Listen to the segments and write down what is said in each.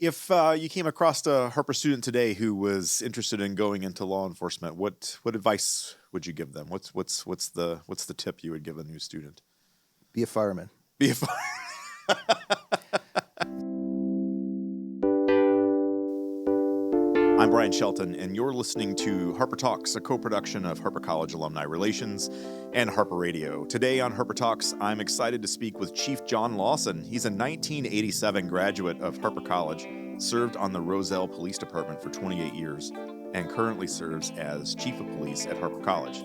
If you came across a Harper student today who was interested in going into law enforcement, what advice would you give them? What's the tip you would give a new student? Be a fireman. Be a I'm Brian Shelton, and you're listening to Harper Talks, a co-production of Harper College Alumni Relations and Harper Radio. Today on Harper Talks, I'm excited to speak with Chief John Lawson. He's a 1987 graduate of Harper College, served on the Roselle Police Department for 28 years, and currently serves as Chief of Police at Harper College.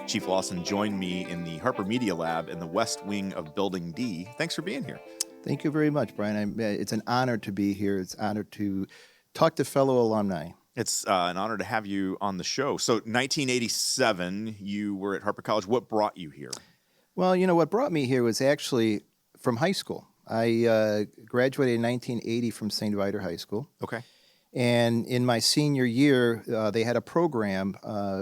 Chief Lawson joined me in the Harper Media Lab in the West Wing of Building D. Thanks for being here. Thank you very much, Brian. It's an honor to be here. It's an honor to talk to fellow alumni. It's an honor to have you on the show. So 1987, you were at Harper College. What brought you here? Well, what brought me here was actually from high school. I graduated in 1980 from St. Viator High School. Okay. And in my senior year, they had a program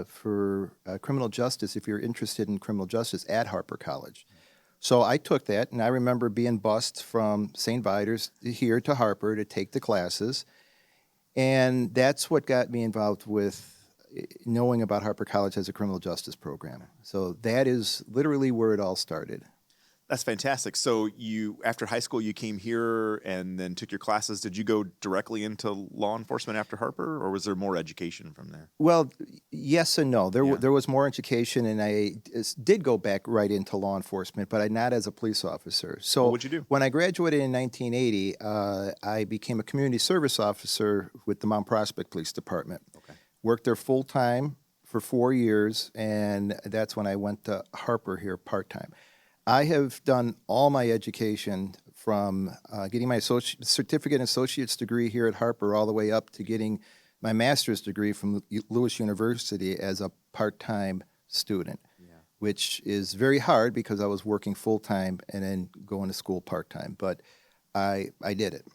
for criminal justice, if you're interested in criminal justice, at Harper College. So I took that, and I remember being bused from St. Viator's here to Harper to take the classes. And that's what got me involved with knowing about Harper College as a criminal justice program. So that is literally where it all started. That's fantastic. So after high school, you came here and then took your classes. Did you go directly into law enforcement after Harper, or was there more education from there? Well, yes and no. There was more education, and I did go back right into law enforcement, but not as a police officer. So what would you do? When I graduated in 1980, I became a community service officer with the Mount Prospect Police Department. Okay. Worked there full-time for 4 years, and that's when I went to Harper here part-time. I have done all my education from getting my certificate and associate's degree here at Harper all the way up to getting my master's degree from Lewis University as a part-time student, which is very hard because I was working full-time and then going to school part-time. But I did it.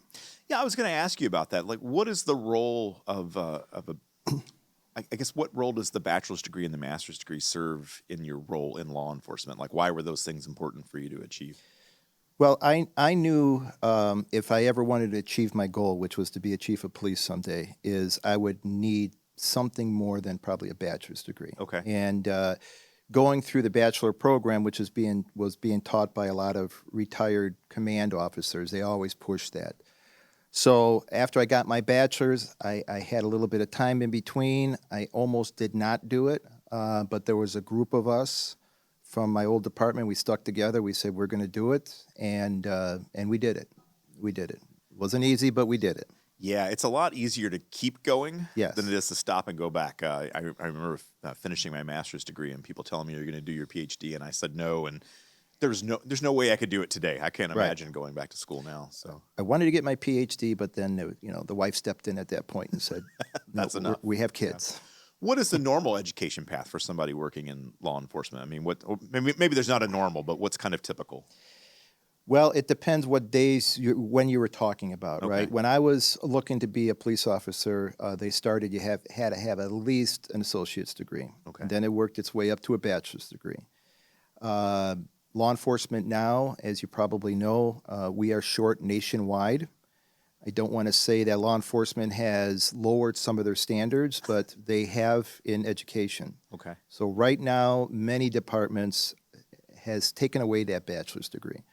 Yeah, I was going to ask you about that. Like, what is the role of I guess what role does the bachelor's degree and the master's degree serve in your role in law enforcement? Like, why were those things important for you to achieve? Well, I knew if I ever wanted to achieve my goal, which was to be a chief of police someday, is I would need something more than probably a bachelor's degree. Okay. And going through the bachelor program, which was being taught by a lot of retired command officers, they always push that. So after I got my bachelor's, I had a little bit of time in between. I almost did not do it, but there was a group of us from my old department. We stuck together. We said we're going to do it, and we did it. We did it. It wasn't easy, but we did it. Yeah, it's a lot easier to keep going Yes. than it is to stop and go back. I remember finishing my master's degree and people telling me you're going to do your PhD, and I said no, and there's no way I could do it today. I can't imagine going back to school now. So I wanted to get my PhD, but then the wife stepped in at that point and said, That's enough. We have kids. Yeah. What is the normal education path for somebody working in law enforcement? I mean, maybe there's not a normal, but what's kind of typical? Well, it depends what days when you were talking about, Okay. right? When I was looking to be a police officer, they started you had to have at least an associate's degree. Okay. And then it worked its way up to a bachelor's degree. Law enforcement now, as you probably know, we are short nationwide. I don't want to say that law enforcement has lowered some of their standards, but they have in education. Okay. So right now, many departments has taken away that bachelor's degree.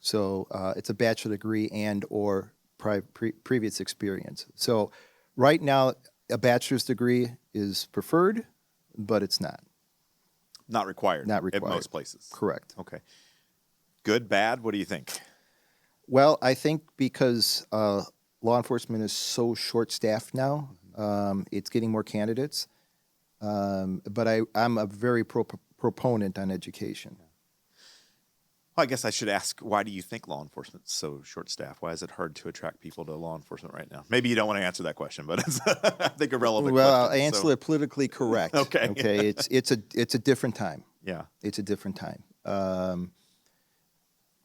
So it's a bachelor degree and or previous experience. So right now, a bachelor's degree is preferred, but it's not. Not required. Not required. At most places. Correct. Okay. Good, bad? What do you think? Well, I think because law enforcement is so short-staffed now, it's getting more candidates. But I'm a very proponent on education. Well, I guess I should ask, why do you think law enforcement is so short-staffed? Why is it hard to attract people to law enforcement right now? Maybe you don't want to answer that question, but it's, I think, a relevant question. Well, I'll answer it politically correct. Okay. Okay. It's a different time. Yeah. It's a different time.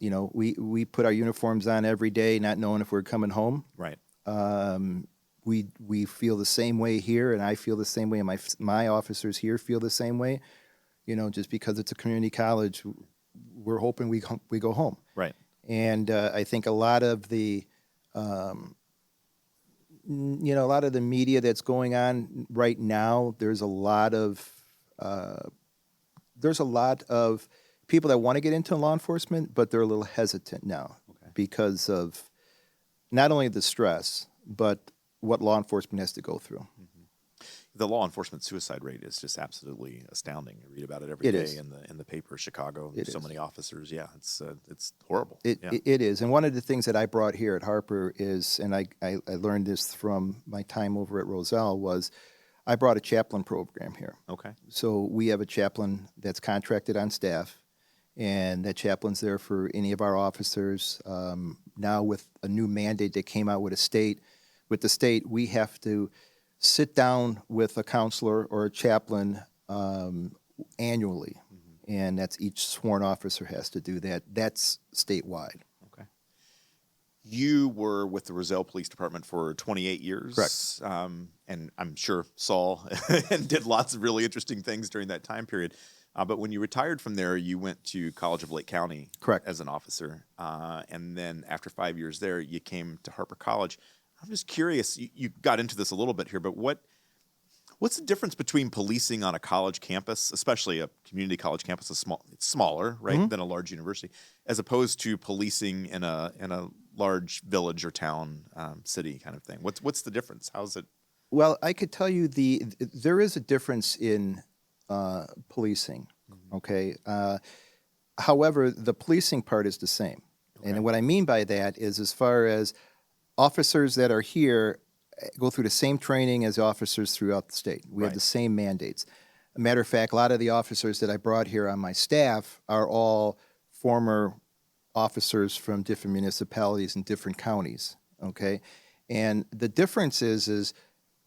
We put our uniforms on every day, not knowing if we're coming home. Right. We feel the same way here, and I feel the same way, and my officers here feel the same way. Just because it's a community college, we're hoping we go home. Right. And I think a lot of the a lot of the media that's going on right now, there's a lot of people that want to get into law enforcement, but they're a little hesitant now because of not only the stress, but what law enforcement has to go through. The law enforcement suicide rate is just absolutely astounding. You read about it every day in the paper. Chicago, there's so many officers. Yeah, it's horrible. It is. And one of the things that I brought here at Harper is, and I learned this from my time over at Roselle, was I brought a chaplain program here. Okay. So we have a chaplain that's contracted on staff, and that chaplain's there for any of our officers. Now with a new mandate that came out with the state, we have to sit down with a counselor or a chaplain annually, and that's each sworn officer has to do that. That's statewide. Okay. You were with the Roselle Police Department for 28 years. Correct. And I'm sure saw and did lots of really interesting things during that time period. But when you retired from there, you went to College of Lake County. Correct. As an officer. And then after 5 years there, you came to Harper College. I'm just curious, you got into this a little bit here, but what's the difference between policing on a college campus, especially a community college campus, it's smaller, right, than a large university, as opposed to policing in a large village or town, city kind of thing? What's the difference? How's it? Well, I could tell you there is a difference in policing, okay? However, the policing part is the same. Okay. And what I mean by that is as far as officers that are here go through the same training as officers throughout the state. We have the same mandates. A matter of fact, a lot of the officers that I brought here on my staff are all former officers from different municipalities and different counties, okay? And the difference is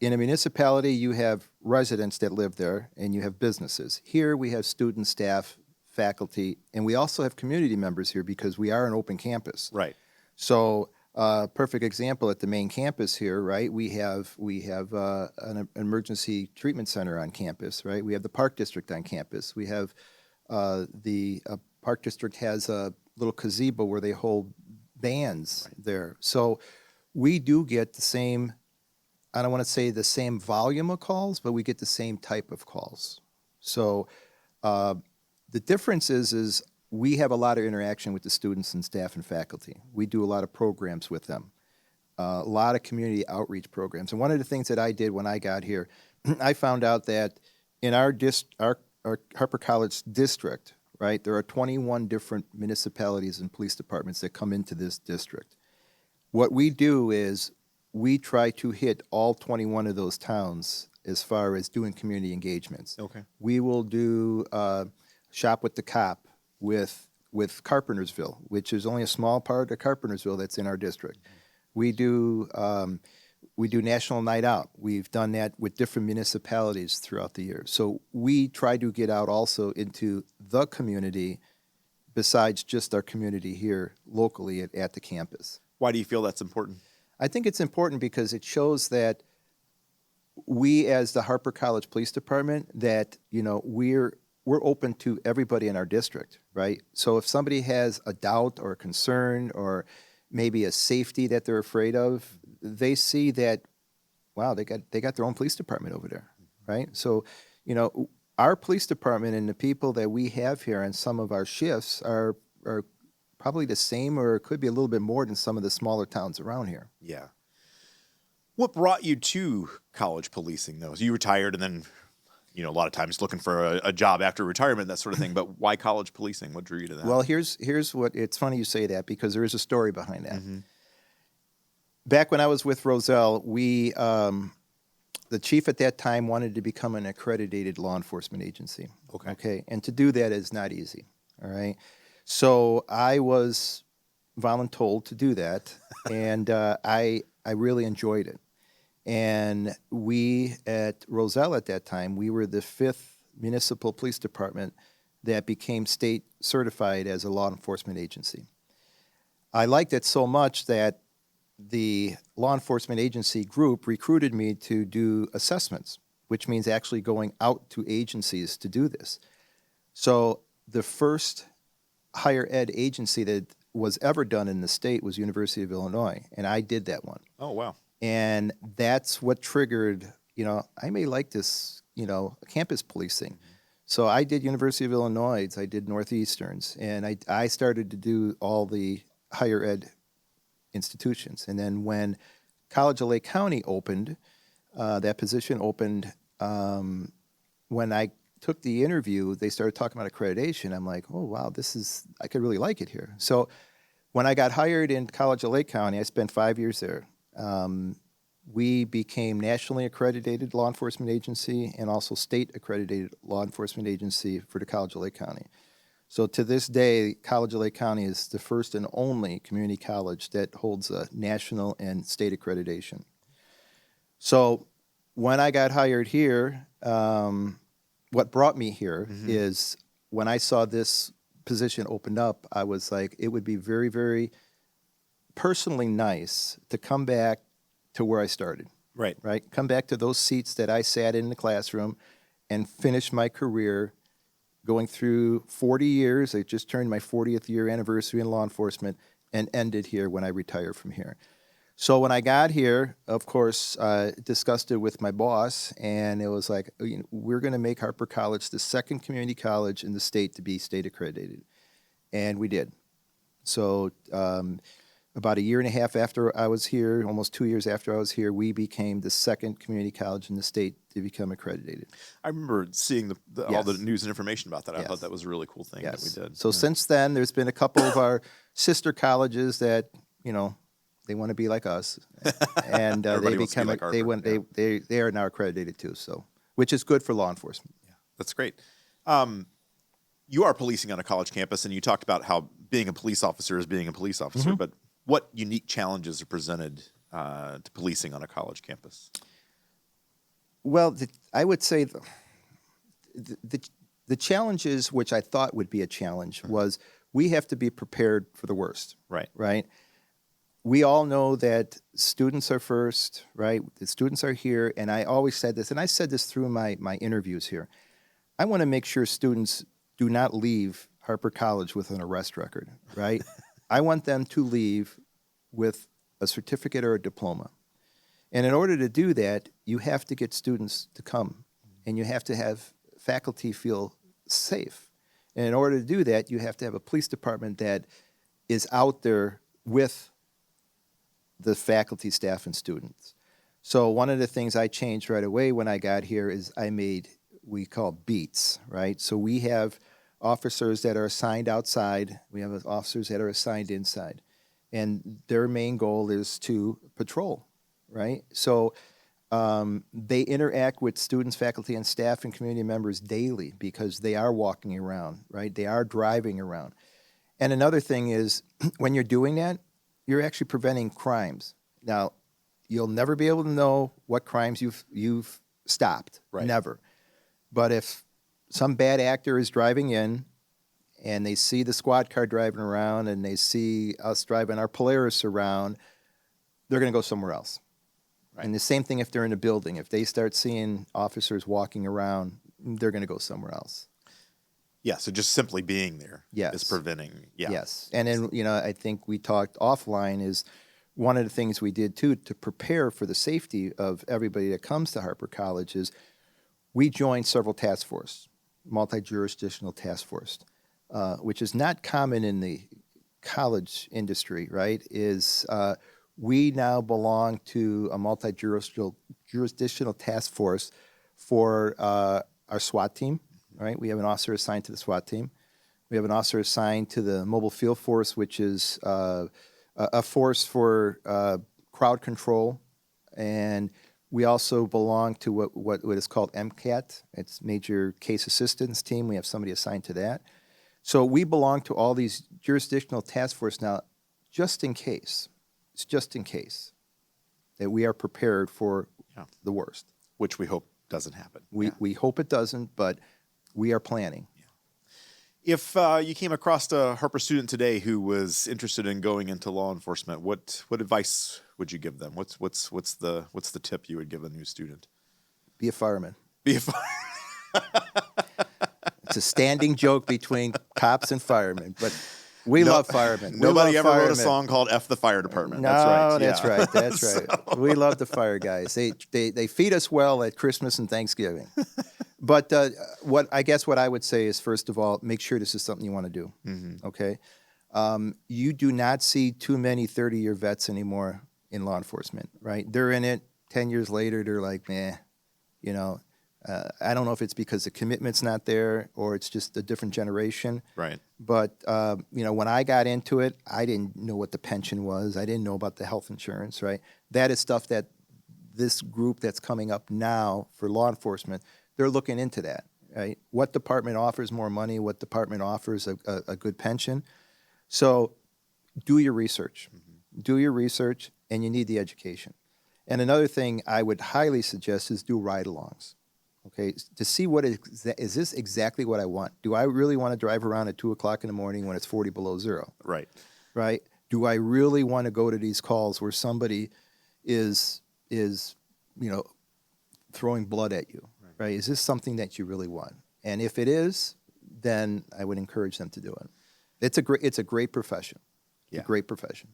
in a municipality, you have residents that live there and you have businesses. Here we have student, staff, faculty, and we also have community members here because we are an open campus. Right. So perfect example at the main campus here, right? We have an emergency treatment center on campus, right? We have the Park District on campus. We have the Park District has a little gazebo where they hold bands there. So we do get the same, I don't want to say the same volume of calls, but we get the same type of calls. So the difference is we have a lot of interaction with the students and staff and faculty. We do a lot of programs with them, a lot of community outreach programs. And one of the things that I did when I got here, I found out that in our Harper College district, right, there are 21 different municipalities and police departments that come into this district. What we do is we try to hit all 21 of those towns as far as doing community engagements. Okay. We will do Shop with the Cop with Carpentersville, which is only a small part of Carpentersville that's in our district. We do National Night Out. We've done that with different municipalities throughout the year. So we try to get out also into the community besides just our community here locally at the campus. Why do you feel that's important? I think it's important because it shows that we, as the Harper College Police Department, that we're open to everybody in our district, right? So if somebody has a doubt or a concern or maybe a safety that they're afraid of, they see that, wow, they got their own police department over there, right? So, our police department and the people that we have here on some of our shifts are probably the same or could be a little bit more than some of the smaller towns around here. Yeah. What brought you to college policing, though? So you retired and then, a lot of times looking for a job after retirement, that sort of thing. But why college policing? What drew you to that? Well, here's what, it's funny you say that because there is a story behind that. Mm-hmm. Back when I was with Roselle, the chief at that time wanted to become an accredited law enforcement agency. Okay. And to do that is not easy. All right. So I was voluntold to do that, and I really enjoyed it. And we at Roselle at that time, we were the 5th municipal police department that became state certified as a law enforcement agency. I liked it so much that the law enforcement agency group recruited me to do assessments, which means actually going out to agencies to do this. So the first higher ed agency that was ever done in the state was University of Illinois, and I did that one. Oh, wow. And that's what triggered, I may like this, campus policing. So I did University of Illinois, I did Northeasterns, and I started to do all the higher ed institutions. And then when College of Lake County opened, that position opened, when I took the interview, they started talking about accreditation. I'm like, oh, wow, I could really like it here. So when I got hired in College of Lake County, I spent 5 years there. We became nationally accredited law enforcement agency and also state accredited law enforcement agency for the College of Lake County. So to this day, College of Lake County is the first and only community college that holds a national and state accreditation. So when I got hired here, what brought me here is when I saw this position opened up, I was like, it would be very, very personally nice to come back to where I started. Right? Come back to those seats that I sat in the classroom and finish my career going through 40 years. I just turned my 40th year anniversary in law enforcement and ended here when I retired from here. So when I got here, of course, discussed it with my boss, and it was like, we're going to make Harper College the second community college in the state to be state accredited. And we did. So about a year and a half after I was here, almost 2 years after I was here, we became the second community college in the state to become accredited. I remember seeing all the news and information about that. I thought that was a really cool thing that we did. So since then, there's been a couple of our sister colleges that, they want to be like us, and they are now accredited too. So, which is good for law enforcement. Yeah, that's great. You are policing on a college campus, and you talked about how being a police officer is being a police officer. But what unique challenges are presented to policing on a college campus? Well, I would say the challenges, which I thought would be a challenge, was we have to be prepared for the worst. Right. We all know that students are first, right? The students are here, and I always said this, and I said this through my interviews here. I want to make sure students do not leave Harper College with an arrest record, right? I want them to leave with a certificate or a diploma. And in order to do that, you have to get students to come, and you have to have faculty feel safe. And in order to do that, you have to have a police department that is out there with the faculty, staff, and students. So one of the things I changed right away when I got here is we call beats, right? So we have officers that are assigned outside. We have officers that are assigned inside. And their main goal is to patrol, right? So they interact with students, faculty, and staff and community members daily because they are walking around, right? They are driving around. And another thing is when you're doing that, you're actually preventing crimes. Now, you'll never be able to know what crimes you've stopped, never. But if some bad actor is driving in and they see the squad car driving around and they see us driving our Polaris around, they're going to go somewhere else. And the same thing if they're in a building. If they start seeing officers walking around, they're going to go somewhere else. Yeah, so just simply being there is preventing. Yeah. Yes. And then, I think we talked offline is one of the things we did, too, to prepare for the safety of everybody that comes to Harper College is we joined several task force, multi-jurisdictional task force, which is not common in the college industry, right, is we now belong to a multi-jurisdictional task force for our SWAT team. Right, we have an officer assigned to the SWAT team. We have an officer assigned to the Mobile Field Force, which is a force for crowd control, and we also belong to what is called MCAT. It's Major Case Assistance Team. We have somebody assigned to that. So we belong to all these jurisdictional task force now, just in case. It's just in case that we are prepared for the worst, which we hope doesn't happen. We hope it doesn't, but we are planning. Yeah. If you came across a Harper student today who was interested in going into law enforcement, what advice would you give them? What's the tip you would give a new student? Be a fireman. Be a fireman. It's a standing joke between cops and firemen, but We love firemen. We Nobody love ever wrote a firemen. song called F the Fire Department. No, That's right. that's Yeah. right. That's right. We love the fire guys. They feed us well at Christmas and Thanksgiving. But what I would say is, first of all, make sure this is something you want to do. Okay, you do not see too many 30-year vets anymore in law enforcement. Right? They're in it. 10 years later, they're like, meh. You know, I don't know if it's because the commitment's not there or it's just a different generation. Right. But, when I got into it, I didn't know what the pension was. I didn't know about the health insurance, right? That is stuff that this group that's coming up now for law enforcement, they're looking into that, right? What department offers more money? What department offers a good pension? So do your research. Do your research, and you need the education. And another thing I would highly suggest is do ride-alongs. Okay, to see is this exactly what I want? Do I really want to drive around at 2 o'clock in the morning when it's 40 below zero? Right. Right? Do I really want to go to these calls where somebody is throwing blood at you? Right? Is this something that you really want? And if it is, then I would encourage them to do it. It's a great profession. Yeah. A great profession.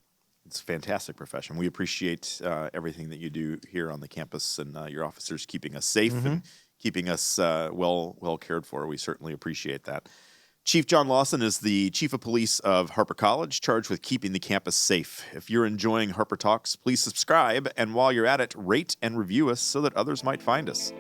It's a fantastic profession. We appreciate everything that you do here on the campus and your officers keeping us safe and keeping us well cared for. We certainly appreciate that. Chief John Lawson is the Chief of Police of Harper College, charged with keeping the campus safe. If you're enjoying Harper Talks, please subscribe, and while you're at it, rate and review us so that others might find us.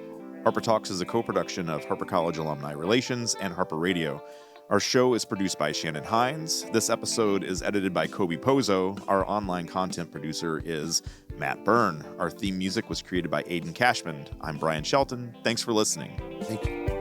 Harper Talks is a co-production of Harper College Alumni Relations and Harper Radio. Our show is produced by Shannon Hines. This episode is edited by Kobe Pozo. Our online content producer is Matt Byrne. Our theme music was created by Aiden Cashman. I'm Brian Shelton. Thanks for listening. Thank you.